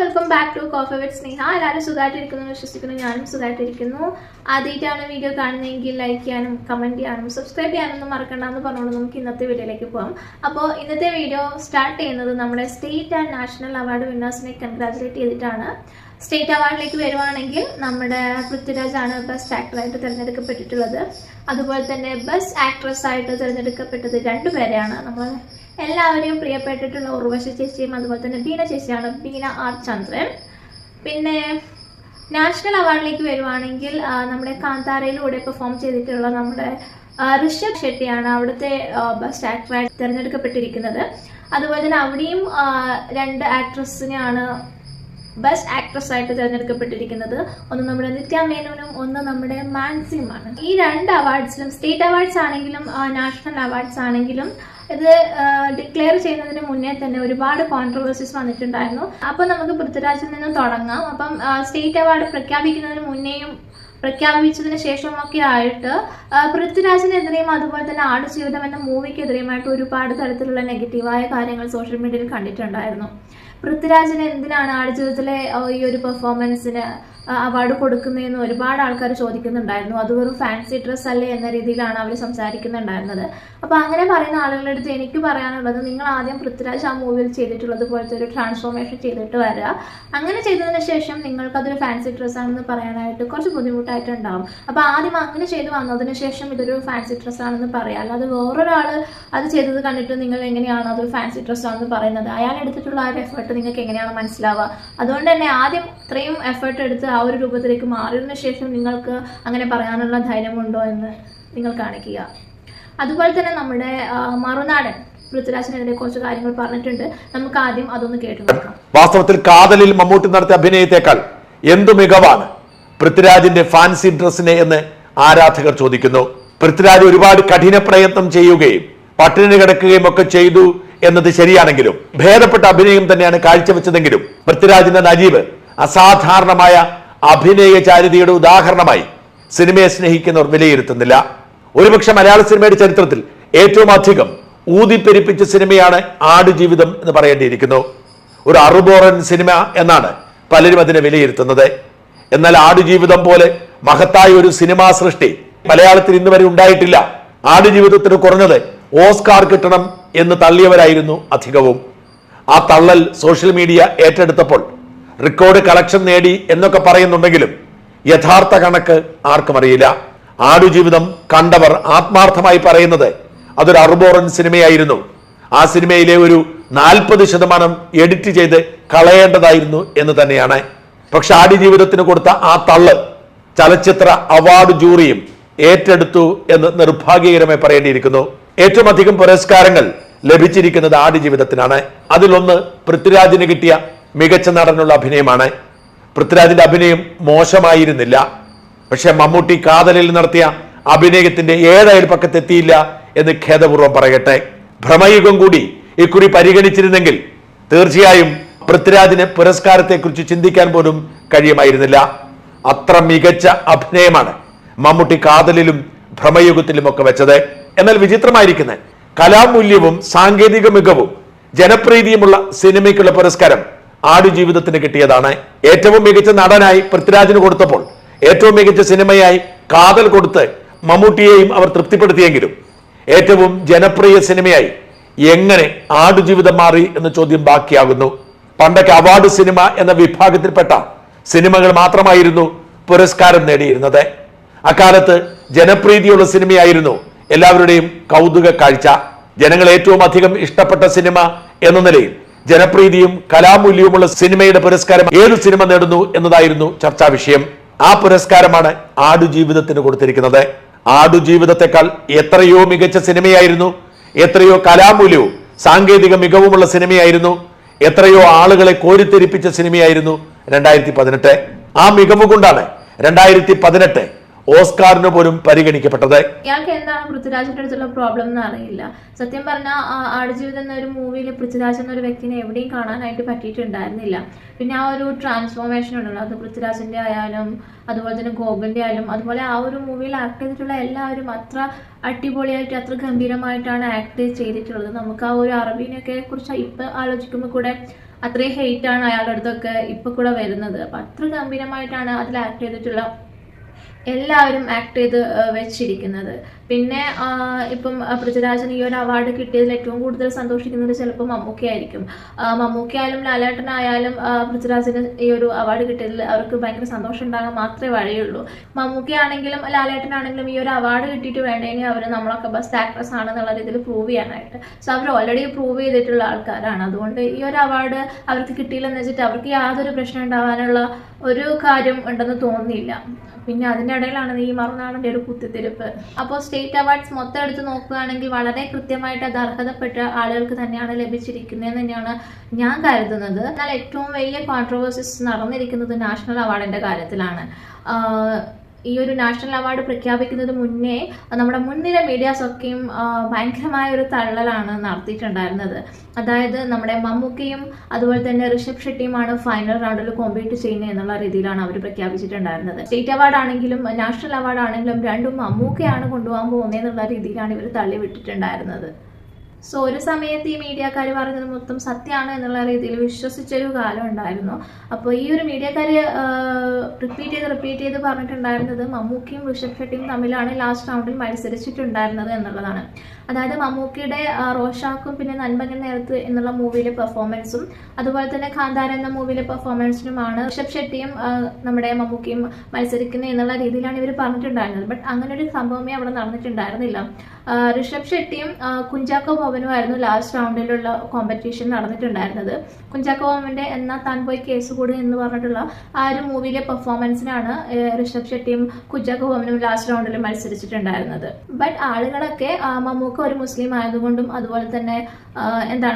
Welcome back to coffee with Sneha. എല്ലാവരും സുഖമായിട്ടിരിക്കുന്നു വിശ്വസിക്കുന്നു. ഞാനും സുഖമായിട്ടിരിക്കുന്നു. ആദ്യമായിട്ടാണ് വീഡിയോ കാണുന്നതെങ്കിൽ ലൈക്ക് ചെയ്യാനും കമൻറ്റ് ചെയ്യാനും സബ്സ്ക്രൈബ് ചെയ്യാനൊന്നും മറക്കണ്ടെന്ന് പറഞ്ഞുകൊണ്ട് നമുക്ക് ഇന്നത്തെ വീഡിയോയിലേക്ക് പോകാം. അപ്പോൾ ഇന്നത്തെ വീഡിയോ സ്റ്റാർട്ട് ചെയ്യുന്നത് നമ്മുടെ സ്റ്റേറ്റ് ആൻഡ് നാഷണൽ അവാർഡ് വിന്നേഴ്സിനെ കൺഗ്രാജുലേറ്റ് ചെയ്തിട്ടാണ്. സ്റ്റേറ്റ് അവാർഡിലേക്ക് വരുവാണെങ്കിൽ നമ്മുടെ പൃഥ്വിരാജാണ് ബെസ്റ്റ് ആക്ടറായിട്ട് തിരഞ്ഞെടുക്കപ്പെട്ടിട്ടുള്ളത്. അതുപോലെ തന്നെ ബെസ്റ്റ് ആക്ട്രസ് ആയിട്ട് തിരഞ്ഞെടുക്കപ്പെട്ടത് രണ്ടുപേരെയാണ്. നമ്മൾ എല്ലാവരെയും പ്രിയപ്പെട്ടിട്ടുള്ള ഉർവശി ചേച്ചിയും അതുപോലെ തന്നെ ബീന ചേച്ചിയാണ്, ബീന ആർ ചന്ദ്രൻ. പിന്നെ നാഷണൽ അവാർഡിലേക്ക് വരുവാണെങ്കിൽ നമ്മുടെ കാന്താരയിലൂടെ പെർഫോം ചെയ്തിട്ടുള്ള നമ്മുടെ ഋഷഭ് ഷെട്ടിയാണ് അവിടുത്തെ ബെസ്റ്റ് ആക്ടറായിട്ട് തിരഞ്ഞെടുക്കപ്പെട്ടിരിക്കുന്നത്. അതുപോലെ തന്നെ അവിടെയും രണ്ട് ആക്ട്രസിനെയാണ് ബെസ്റ്റ് ആക്ട്രസ് ആയിട്ട് തിരഞ്ഞെടുക്കപ്പെട്ടിരിക്കുന്നത്. ഒന്ന് നമ്മുടെ നിത്യ മേനോനും ഒന്ന് നമ്മുടെ മാൻസിയുമാണ്. ഈ രണ്ട് അവാർഡ്സിലും സ്റ്റേറ്റ് അവാർഡ്സ് ആണെങ്കിലും നാഷണൽ അവാർഡ്സ് ആണെങ്കിലും ഇത് ഡിക്ലെയർ ചെയ്യുന്നതിന് മുന്നേ തന്നെ ഒരുപാട് കോൺട്രവേഴ്സീസ് വന്നിട്ടുണ്ടായിരുന്നു. അപ്പോൾ നമുക്ക് പൃഥ്വിരാജിൽ നിന്ന് തുടങ്ങാം. അപ്പം സ്റ്റേറ്റ് അവാർഡ് പ്രഖ്യാപിക്കുന്നതിന് മുന്നേയും പ്രഖ്യാപിച്ചതിന് ശേഷമൊക്കെ ആയിട്ട് പൃഥ്വിരാജിനെതിരെയും അതുപോലെ തന്നെ ആടുജീവിതം എന്ന മൂവിക്കെതിരെയുമായിട്ട് ഒരുപാട് തരത്തിലുള്ള നെഗറ്റീവായ കാര്യങ്ങൾ സോഷ്യൽ മീഡിയയിൽ കണ്ടിട്ടുണ്ടായിരുന്നു. പൃഥ്വിരാജിന് എന്തിനാണ് ആടുജീവിതത്തിലെ ഈ ഒരു പെർഫോമൻസിന് അവാർഡ് കൊടുക്കുന്നതെന്ന് ഒരുപാട് ആൾക്കാർ ചോദിക്കുന്നുണ്ടായിരുന്നു. അത് വെറും ഫാൻസി ഡ്രസ് അല്ലേ എന്ന രീതിയിലാണ് അവർ സംസാരിക്കുന്നുണ്ടായിരുന്നത്. അപ്പോൾ അങ്ങനെ പറയുന്ന ആളുകളുടെ അടുത്ത് എനിക്ക് പറയാനുള്ളത്, നിങ്ങൾ ആദ്യം പൃഥ്വിരാജ് ആ മൂവിയിൽ ചെയ്തിട്ടുള്ളത് പോലത്തെ ഒരു ട്രാൻസ്ഫോർമേഷൻ ചെയ്തിട്ട് വരിക. അങ്ങനെ ചെയ്തതിന് ശേഷം നിങ്ങൾക്കതൊരു ഫാൻസി ഡ്രസ് ആണെന്ന് പറയാനായിട്ട് കുറച്ച് ബുദ്ധിമുട്ടായിട്ടുണ്ടാവും. അപ്പോൾ ആദ്യം അങ്ങനെ ചെയ്ത് വന്നതിന് ശേഷം ഇതൊരു ഫാൻസി ഡ്രസ് ആണെന്ന് പറയാം. അല്ലാതെ വേറൊരാൾ അത് ചെയ്തത് കണ്ടിട്ട് നിങ്ങൾ എങ്ങനെയാണ് അതൊരു ഫാൻസി ഡ്രസ് ആണെന്ന് പറയുന്നത്? അയാൾ എടുത്തിട്ടുള്ള ആ ഒരു എഫേർട്ട് നിങ്ങൾക്ക് എങ്ങനെയാണ് മനസ്സിലാവുക? അതുകൊണ്ട് തന്നെ ആദ്യം ഇത്രയും എഫേർട്ട് എടുത്ത് ആ ഒരു രൂപത്തിലേക്ക് മാറിയതിനു ശേഷം നിങ്ങൾക്ക് അങ്ങനെ പറയാനുള്ള ധൈര്യമുണ്ടോ എന്ന് നിങ്ങൾ കാണിക്കുക. അതുപോലെ തന്നെ നമ്മുടെ മറുനാടൻ പൃഥ്വിരാജിനെതിരെ കുറച്ച് കാര്യങ്ങൾ പറഞ്ഞിട്ടുണ്ട്. നമുക്ക് ആദ്യം അതൊന്ന് കേട്ടു നോക്കാം. വാസ്തവത്തിൽ കാതലിൽ മമ്മൂട്ടി നടത്തിയ അഭിനയത്തെക്കാൾ എന്തു മികവാണ് പൃഥ്വിരാജിന്റെ ഫാൻസി ഡ്രസ്സിനെ എന്ന് ആരാധകർ ചോദിക്കുന്നു. പൃഥ്വിരാജ് ഒരുപാട് കഠിന പ്രയത്നം ചെയ്യുകയും പട്ടിണി കിടക്കുകയും ഒക്കെ ചെയ്തു എന്നത് ശരിയാണെങ്കിലും ഭേദപ്പെട്ട അഭിനയം തന്നെയാണ് കാഴ്ചവെച്ചതെങ്കിലും പൃഥ്വിരാജിന്റെ നജീബ് അസാധാരണമായ അഭിനയ ചാരിതയുടെ ഉദാഹരണമായി സിനിമയെ സ്നേഹിക്കുന്നവർ വിലയിരുത്തുന്നില്ല. ഒരുപക്ഷെ മലയാള സിനിമയുടെ ചരിത്രത്തിൽ ഏറ്റവും അധികം ഊതിപ്പെരിപ്പിച്ച സിനിമയാണ് ആടുജീവിതം എന്ന് പറയേണ്ടിയിരിക്കുന്നു. ഒരു അറുബോറൻ സിനിമ എന്നാണ് പലരും അതിനെ വിലയിരുത്തുന്നത്. എന്നാൽ ആടുജീവിതം പോലെ മഹത്തായ ഒരു സിനിമാ സൃഷ്ടി മലയാളത്തിൽ ഇന്ന് വരെ ഉണ്ടായിട്ടില്ല. ആടുജീവിതത്തിന് കുറഞ്ഞത് ഓസ്കാർ കിട്ടണം എന്ന് തള്ളിയവരായിരുന്നു അധികവും. ആ തള്ളൽ സോഷ്യൽ മീഡിയ ഏറ്റെടുത്തപ്പോൾ റെക്കോർഡ് കളക്ഷൻ നേടി എന്നൊക്കെ പറയുന്നുണ്ടെങ്കിലും യഥാർത്ഥ കണക്ക് ആർക്കും അറിയില്ല. ആടുജീവിതം കണ്ടവർ ആത്മാർത്ഥമായി പറയുന്നത് അതൊരു അറുബോറൻ സിനിമയായിരുന്നു. ആ സിനിമയിലെ ഒരു 40% എഡിറ്റ് ചെയ്ത് കളയേണ്ടതായിരുന്നു എന്ന് തന്നെയാണ്. പക്ഷെ ആടുജീവിതത്തിന് കൊടുത്ത ആ തള്ള് ചലച്ചിത്ര അവാർഡ് ജൂറിയും ഏറ്റെടുത്തു എന്ന് നിർഭാഗ്യകരമായി പറയേണ്ടിയിരിക്കുന്നു. ഏറ്റവും അധികം പുരസ്കാരങ്ങൾ ലഭിച്ചിരിക്കുന്നത് ആടുജീവിതത്തിനാണ്. അതിലൊന്ന് പൃഥ്വിരാജിന് കിട്ടിയ മികച്ച നടനുള്ള അഭിനയമാണ്. പൃഥ്വിരാജിന്റെ അഭിനയം മോശമായിരുന്നില്ല. പക്ഷെ മമ്മൂട്ടി കാതലിൽ നടത്തിയ അഭിനയത്തിന്റെ 7 അയൽപ്പക്കത്തെത്തിയില്ല എന്ന് ഖേദപൂർവ്വം പറയട്ടെ. ഭ്രമയുഗം കൂടി ഇക്കുറി പരിഗണിച്ചിരുന്നെങ്കിൽ തീർച്ചയായും പൃഥ്വിരാജിന് പുരസ്കാരത്തെക്കുറിച്ച് ചിന്തിക്കാൻ പോലും കഴിയുമായിരുന്നില്ല. അത്ര മികച്ച അഭിനയമാണ് മമ്മൂട്ടി കാതലിലും ഭ്രമയുഗത്തിലും ഒക്കെ വെച്ചത്. എന്നാൽ വിചിത്രമായിരിക്കുന്ന കലാമൂല്യവും സാങ്കേതിക മികവും ജനപ്രീതിയുമുള്ള സിനിമയ്ക്കുള്ള പുരസ്കാരം ആടുജീവിതത്തിന് കിട്ടിയതാണ്. ഏറ്റവും മികച്ച നടനായി പൃഥ്വിരാജിന് കൊടുത്തപ്പോൾ ഏറ്റവും മികച്ച സിനിമയായി കാതൽ കൊടുത്ത് മമ്മൂട്ടിയെയും അവർ തൃപ്തിപ്പെടുത്തിയെങ്കിലും ഏറ്റവും ജനപ്രിയ സിനിമയായി എങ്ങനെ ആടുജീവിതം മാറി എന്ന ചോദ്യം ബാക്കിയാകുന്നു. പണ്ടൊക്കെ അവാർഡ് സിനിമ എന്ന വിഭാഗത്തിൽപ്പെട്ട സിനിമകൾ മാത്രമായിരുന്നു പുരസ്കാരം നേടിയിരുന്നത്. അക്കാലത്ത് ജനപ്രീതിയുള്ള സിനിമയായിരുന്നു എല്ലാവരുടെയും കൗതുക കാഴ്ച. ജനങ്ങൾ ഏറ്റവും അധികം ഇഷ്ടപ്പെട്ട സിനിമ എന്ന നിലയിൽ ജനപ്രീതിയും കലാമൂല്യവുമുള്ള സിനിമയുടെ പുരസ്കാരം ഏതു സിനിമ നേടുന്നു എന്നതായിരുന്നു ചർച്ചാ വിഷയം. ആ പുരസ്കാരമാണ് ആടുജീവിതത്തിന് കൊടുത്തിരിക്കുന്നത്. ആടുജീവിതത്തെക്കാൾ എത്രയോ മികച്ച സിനിമയായിരുന്നു, എത്രയോ കലാമൂല്യവും സാങ്കേതിക മികവുമുള്ള സിനിമയായിരുന്നു, എത്രയോ ആളുകളെ കോരിത്തെരിപ്പിച്ച സിനിമയായിരുന്നു 2018. ആ മികവ് കൊണ്ടാണ് 2018 ഓസ്കാറിന് പോലും പരിഗണിക്കപ്പെട്ടത്. ഇയാൾക്ക് എന്താണ് പൃഥ്വിരാജിന്റെ അടുത്തുള്ള പ്രോബ്ലം എന്ന് അറിയില്ല. സത്യം പറഞ്ഞാൽ ആടുജീവിതം എന്നൊരു മൂവിയിൽ പൃഥ്വിരാജ് എന്നൊരു വ്യക്തിനെ എവിടെയും കാണാനായിട്ട് പറ്റിയിട്ടുണ്ടായിരുന്നില്ല. പിന്നെ ആ ഒരു ട്രാൻസ്ഫോർമേഷൻ ഉണ്ടല്ലോ, അത് പൃഥ്വിരാജിന്റെ ആയാലും അതുപോലെ തന്നെ ഗോകുലിന്റെ ആയാലും അതുപോലെ ആ ഒരു മൂവിയിൽ ആക്ട് ചെയ്തിട്ടുള്ള എല്ലാവരും അത്ര അടിപൊളിയായിട്ട് അത്ര ഗംഭീരമായിട്ടാണ് ആക്ട് ചെയ്തിട്ടുള്ളത്. നമുക്ക് ആ ഒരു അറബീനൊക്കെ കുറിച്ച് ഇപ്പം ആലോചിക്കുമ്പോൾ കൂടെ അത്രയും ഹെയ്റ്റാണ് അയാളുടെ അടുത്തൊക്കെ ഇപ്പൊ കൂടെ വരുന്നത്. അപ്പൊ അത്ര ഗംഭീരമായിട്ടാണ് അതിൽ ആക്ട് ചെയ്തിട്ടുള്ള എല്ലാവരും ആക്ട് ചെയ്ത് വെച്ചിരിക്കുന്നത്. പിന്നെ ഇപ്പം പൃഥ്വിരാജിന് ഈ ഒരു അവാർഡ് കിട്ടിയതിൽ ഏറ്റവും കൂടുതൽ സന്തോഷിക്കുന്നത് ചിലപ്പോൾ മമ്മൂക്കയായിരിക്കും. മമ്മൂക്കയായാലും ലാലേട്ടനായാലും പൃഥ്വിരാജിന് ഈ ഒരു അവാർഡ് കിട്ടിയതിൽ അവർക്ക് ഭയങ്കര സന്തോഷം ഉണ്ടാകാൻ മാത്രമേ വഴിയുള്ളൂ. മമ്മൂക്കയാണെങ്കിലും ലാലേട്ടനാണെങ്കിലും ഈ ഒരു അവാർഡ് കിട്ടിയിട്ട് വേണ്ടെങ്കിൽ അവർ നമ്മളൊക്കെ ബെസ്റ്റ് ആക്ട്രസ് ആണെന്നുള്ള രീതിയിൽ പ്രൂവ് ചെയ്യാനായിട്ട്. സോ അവർ ഓൾറെഡി പ്രൂവ് ചെയ്തിട്ടുള്ള ആൾക്കാരാണ്. അതുകൊണ്ട് ഈ ഒരു അവാർഡ് അവർക്ക് കിട്ടിയില്ലെന്ന് വെച്ചിട്ട് അവർക്ക് യാതൊരു പ്രശ്നം ഉണ്ടാവാനുള്ള ഒരു കാര്യം ഉണ്ടെന്ന് തോന്നുന്നില്ല. പിന്നെ അതിൻ്റെ ഇടയിലാണ് ഈ മറുനാടൻ്റെ ഒരു കുത്തിത്തിരിപ്പ്. അപ്പോൾ സ്റ്റേറ്റ് അവാർഡ്സ് മൊത്തം എടുത്ത് നോക്കുകയാണെങ്കിൽ വളരെ കൃത്യമായിട്ട് അത് അർഹതപ്പെട്ട ആളുകൾക്ക് തന്നെയാണ് ലഭിച്ചിരിക്കുന്നതെന്ന് തന്നെയാണ് ഞാൻ കരുതുന്നത്. എന്നാൽ ഏറ്റവും വലിയ കോൺട്രവേഴ്സീസ് നടന്നിരിക്കുന്നത് നാഷണൽ അവാർഡിൻ്റെ കാര്യത്തിലാണ്. ഈ ഒരു നാഷണൽ അവാർഡ് പ്രഖ്യാപിക്കുന്നതിന് മുന്നേ നമ്മുടെ മുൻനിര മീഡിയാസൊക്കെയും ഭയങ്കരമായ ഒരു തള്ളലാണ് നടത്തിയിട്ടുണ്ടായിരുന്നത്. അതായത് നമ്മുടെ മമ്മൂക്കയും അതുപോലെ തന്നെ ഋഷഭ് ഷെട്ടിയുമാണ് ഫൈനൽ റൗണ്ടിൽ കോമ്പീറ്റ് ചെയ്യുന്നത് എന്നുള്ള രീതിയിലാണ് അവർ പ്രഖ്യാപിച്ചിട്ടുണ്ടായിരുന്നത്. സ്റ്റേറ്റ് അവാർഡ് ആണെങ്കിലും നാഷണൽ അവാർഡ് ആണെങ്കിലും രണ്ടും മമ്മൂക്കയാണ് കൊണ്ടുപോകാൻ പോകുന്നത് എന്നുള്ള രീതിയിലാണ് ഇവർ തള്ളിവിട്ടിട്ടുണ്ടായിരുന്നത്. സോ ഒരു സമയത്ത് ഈ മീഡിയക്കാർ പറയുന്നത് മൊത്തം സത്യമാണ് എന്നുള്ള രീതിയിൽ വിശ്വസിച്ചൊരു കാലം ഉണ്ടായിരുന്നു. അപ്പോൾ ഈ ഒരു മീഡിയക്കാർ റിപ്പീറ്റ് ചെയ്ത് പറഞ്ഞിട്ടുണ്ടായിരുന്നത് മമ്മൂക്കയും ഋഷഭ് ഷെട്ടിയും തമ്മിലാണ് ലാസ്റ്റ് റൗണ്ടിൽ മത്സരിച്ചിട്ടുണ്ടായിരുന്നത് എന്നുള്ളതാണ്. അതായത് മമ്മൂക്കയുടെ റോഷാക്കും പിന്നെ നൻപകൽ നേരത്ത് എന്നുള്ള മൂവിയിലെ പെർഫോമൻസും അതുപോലെ തന്നെ കാന്താര എന്ന മൂവിയിലെ പെർഫോമൻസിനുമാണ് ഋഷഭ് ഷെട്ടിയും നമ്മുടെ മമ്മൂക്കയും മത്സരിക്കുന്നത് എന്നുള്ള രീതിയിലാണ് ഇവർ പറഞ്ഞിട്ടുണ്ടായിരുന്നത്. ബട്ട് അങ്ങനെ ഒരു സംഭവമേ അവിടെ നടന്നിട്ടുണ്ടായിരുന്നില്ല. ഋഷഭ് ഷെട്ടിയും കുഞ്ചാക്കോ ബോബനുമായിരുന്നു ലാസ്റ്റ് റൗണ്ടിലുള്ള കോമ്പറ്റീഷൻ നടന്നിട്ടുണ്ടായിരുന്നത്. കുഞ്ചാക്കോ ബോബന്റെ എന്നാ താൻ പോയി കേസ് കൂടി എന്ന് പറഞ്ഞിട്ടുള്ള ആ ഒരു മൂവിയിലെ പെർഫോമൻസിനാണ് ഋഷഭ് ഷെട്ടിയും കുഞ്ചാക്കോ ബോബനും ലാസ്റ്റ് റൗണ്ടിൽ മത്സരിച്ചിട്ടുണ്ടായിരുന്നത്. ബട്ട് ആളുകളൊക്കെ മമ്മൂക്ക ഒരു മുസ്ലിം ആയതുകൊണ്ടും അതുപോലെ തന്നെ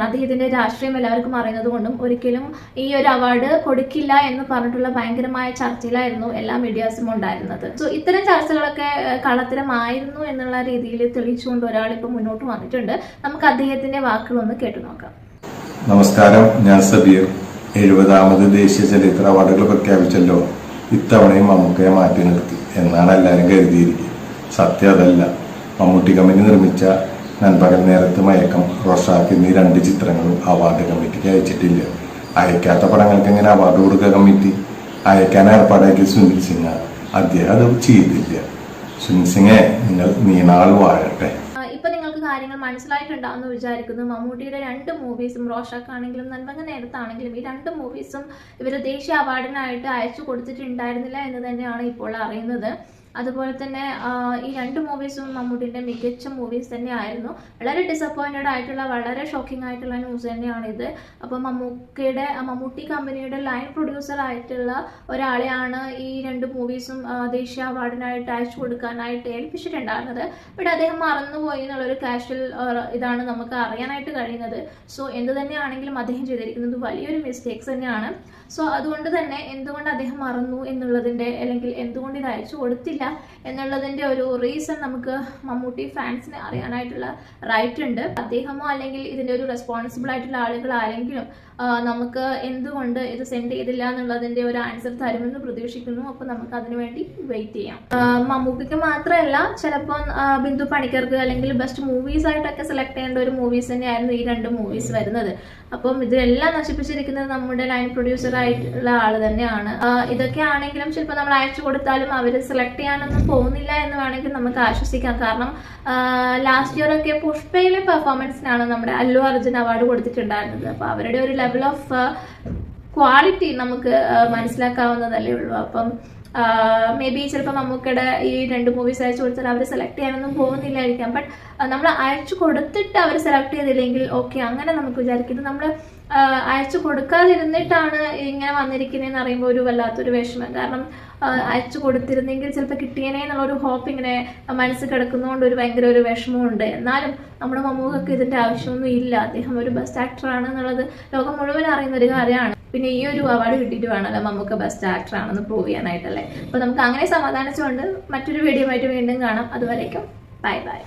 അദ്ദേഹത്തിന്റെ രാഷ്ട്രീയം എല്ലാവർക്കും അറിയുന്നത് കൊണ്ടും ഒരിക്കലും ഈ ഒരു അവാർഡ് കൊടുക്കില്ല എന്ന് പറഞ്ഞിട്ടുള്ള ഭയങ്കരമായ ചർച്ചയിലായിരുന്നു എല്ലാ മീഡിയാസും ഉണ്ടായിരുന്നത്. സോ ഇത്തരം ചർച്ചകളൊക്കെ കള്ളത്തരമായിരുന്നു എന്നുള്ള രീതിയിൽ തെളിയിച്ചുകൊണ്ട് ഒരാൾ ഇപ്പൊ മുന്നോട്ട് വന്നിട്ടുണ്ട്. നമുക്ക് അദ്ദേഹത്തിന്റെ വാക്കുകളൊന്ന് കേട്ടു നോക്കാം. നമസ്കാരം, ഞാൻ സബീർ. 70ാമത് ദേശീയ ചലച്ചിത്ര അവാർഡുകൾ പ്രഖ്യാപിച്ചല്ലോ. ഇത്തവണയും മമ്മൂക്കയെ മാറ്റി നിർത്തി എന്നാണ് എല്ലാവരും കരുതിയിരിക്കുക. സത്യം അതല്ല. മമ്മൂട്ടി കമ്പനി നിർമ്മിച്ച നൻപകൽ നേരത്ത് മയക്കം, റോഷാക്ക് എന്നീ 2 ചിത്രങ്ങളും അവാർഡ് കമ്മിറ്റിക്ക് അയച്ചിട്ടില്ല. അയക്കാത്ത പടങ്ങൾക്ക് എങ്ങനെ അവാർഡ് കൊടുക്കുക കമ്മിറ്റി? അയക്കാൻ ഏർപ്പാടാക്കിയ സുനിൽ സിംഗ് അദ്ദേഹം അത് ചെയ്തില്ല. സുനിൽ സിംഗെ, നിങ്ങൾ നീണാൾ വാഴട്ടെ. ഇപ്പൊ നിങ്ങൾക്ക് കാര്യങ്ങൾ മനസ്സിലായിട്ടുണ്ടാവുമെന്ന് വിചാരിക്കുന്നു. മമ്മൂട്ടിയുടെ 2 മൂവീസും റോഷാക്ക് ആണെങ്കിലും നൻപകൽ നേരത്താണെങ്കിലും ഈ 2 മൂവീസും ഇവർ ദേശീയ അവാർഡിനായിട്ട് അയച്ചു കൊടുത്തിട്ടുണ്ടായിരുന്നില്ല എന്ന് തന്നെയാണ് ഇപ്പോൾ അറിയുന്നത്. അതുപോലെ തന്നെ ഈ 2 മൂവീസും മമ്മൂട്ടിൻ്റെ മികച്ച മൂവീസ് തന്നെയായിരുന്നു. വളരെ ഡിസപ്പോയിൻറ്റഡ് ആയിട്ടുള്ള വളരെ ഷോക്കിംഗ് ആയിട്ടുള്ള ന്യൂസ് തന്നെയാണിത്. അപ്പോൾ മമ്മൂട്ടി കമ്പനിയുടെ ലൈൻ പ്രൊഡ്യൂസർ ആയിട്ടുള്ള ഒരാളെയാണ് ഈ 2 മൂവീസും ദേശീയ അവാർഡിനായിട്ട് അയച്ചു കൊടുക്കാനായിട്ട് ഏൽപ്പിച്ചിട്ടുണ്ടായിരുന്നത്. ബട്ട് അദ്ദേഹം മറന്നുപോയി എന്നുള്ളൊരു കാഷ്വൽ ഇതാണ് നമുക്ക് അറിയാനായിട്ട് കഴിയുന്നത്. സോ എന്ത് തന്നെയാണെങ്കിലും അദ്ദേഹം ചെയ്തിരിക്കുന്നത് വലിയൊരു മിസ്റ്റേക്സ് തന്നെയാണ്. സോ അതുകൊണ്ട് തന്നെ എന്തുകൊണ്ട് അദ്ദേഹം മറന്നു എന്നുള്ളതിൻ്റെ അല്ലെങ്കിൽ എന്തുകൊണ്ട് ഇത് അയച്ചു കൊടുത്തില്ല എന്നുള്ളതിൻ്റെ ഒരു റീസൺ നമുക്ക് മമ്മൂട്ടി ഫാൻസിന് അറിയാനായിട്ടുള്ള റൈറ്റ് ഉണ്ട്. അദ്ദേഹമോ അല്ലെങ്കിൽ ഇതിൻ്റെ ഒരു റെസ്പോൺസിബിൾ ആയിട്ടുള്ള ആളുകൾ ആരെങ്കിലും നമുക്ക് എന്തുകൊണ്ട് ഇത് സെൻഡ് ചെയ്തില്ല എന്നുള്ളതിൻ്റെ ഒരു ആൻസർ തരുമെന്ന് പ്രതീക്ഷിക്കുന്നു. അപ്പോൾ നമുക്ക് അതിനുവേണ്ടി വെയിറ്റ് ചെയ്യാം. മമ്മൂക്കയ്ക്ക് മാത്രമല്ല, ചിലപ്പോൾ ബിന്ദു പണിക്കർക്ക് അല്ലെങ്കിൽ ബെസ്റ്റ് മൂവീസ് ആയിട്ടൊക്കെ സെലക്ട് ചെയ്യേണ്ട ഒരു മൂവീസ് തന്നെയായിരുന്നു ഈ 2 മൂവീസ് വരുന്നത്. അപ്പം ഇതെല്ലാം നശിപ്പിച്ചിരിക്കുന്നത് നമ്മുടെ ലൈൻ പ്രൊഡ്യൂസർ ആയിട്ടുള്ള ആൾ തന്നെയാണ്. ഇതൊക്കെ ആണെങ്കിലും ചിലപ്പോൾ നമ്മൾ അയച്ചു കൊടുത്താലും അവർ സെലക്ട് ചെയ്യാനൊന്നും പോകുന്നില്ല എന്ന് വേണമെങ്കിൽ നമുക്ക് ആശ്വസിക്കാം. കാരണം ലാസ്റ്റ് ഇയർ ഒക്കെ പുഷ്പയിലെ പെർഫോമൻസിനാണ് നമ്മുടെ അല്ലു അർജുൻ അവാർഡ് കൊടുത്തിട്ടുണ്ടായിരുന്നത്. അപ്പോൾ അവരുടെ ഒരു ലെവൽ ഓഫ് ക്വാളിറ്റി നമുക്ക് മനസ്സിലാക്കാവുന്നതല്ലേ ഉള്ളൂ. അപ്പം മേ ബി ചിലപ്പോൾ മമ്മൂക്കയുടെ ഈ 2 മൂവീസ് അയച്ചു കൊടുത്താൽ അവർ സെലക്ട് ചെയ്യാനൊന്നും പോകുന്നില്ലായിരിക്കാം. ബട്ട് നമ്മൾ അയച്ചു കൊടുത്തിട്ട് അവർ സെലക്ട് ചെയ്തില്ലെങ്കിൽ ഓക്കെ, അങ്ങനെ നമുക്ക് വിചാരിക്കുന്നത്. നമ്മൾ അയച്ചു കൊടുക്കാതിരുന്നിട്ടാണ് ഇങ്ങനെ വന്നിരിക്കുന്നതെന്ന് അറിയുമ്പോൾ ഒരു വല്ലാത്തൊരു വിഷമം. കാരണം അയച്ചു കൊടുത്തിരുന്നെങ്കിൽ ചിലപ്പോൾ കിട്ടിയേനെ എന്നുള്ളൊരു ഹോപ്പ് ഇങ്ങനെ മനസ്സിൽ കിടക്കുന്നതുകൊണ്ട് ഒരു ഭയങ്കര ഒരു വിഷമമുണ്ട്. എന്നാലും നമ്മുടെ മമ്മൂക്കക്ക് ഇതിൻ്റെ ആവശ്യമൊന്നും ഇല്ല. അദ്ദേഹം ഒരു ബെസ്റ്റ് ആക്ടറാണ് എന്നുള്ളത് ലോകം മുഴുവൻ അറിയുന്ന ഒരു കാര്യമാണ്. പിന്നെ ഈ ഒരു അവാർഡ് കിട്ടിയിട്ട് വേണമല്ലോ മമ്മൂക്ക ബെസ്റ്റ് ആക്ടർ ആണെന്ന് പ്രൂവ് ചെയ്യാനായിട്ടല്ലേ. അപ്പോൾ നമുക്ക് അങ്ങനെ സമാധാനിച്ചുകൊണ്ട് മറ്റൊരു വീഡിയോ ആയിട്ട് വീണ്ടും കാണാം. അതുവരേക്കും ബൈ ബൈ.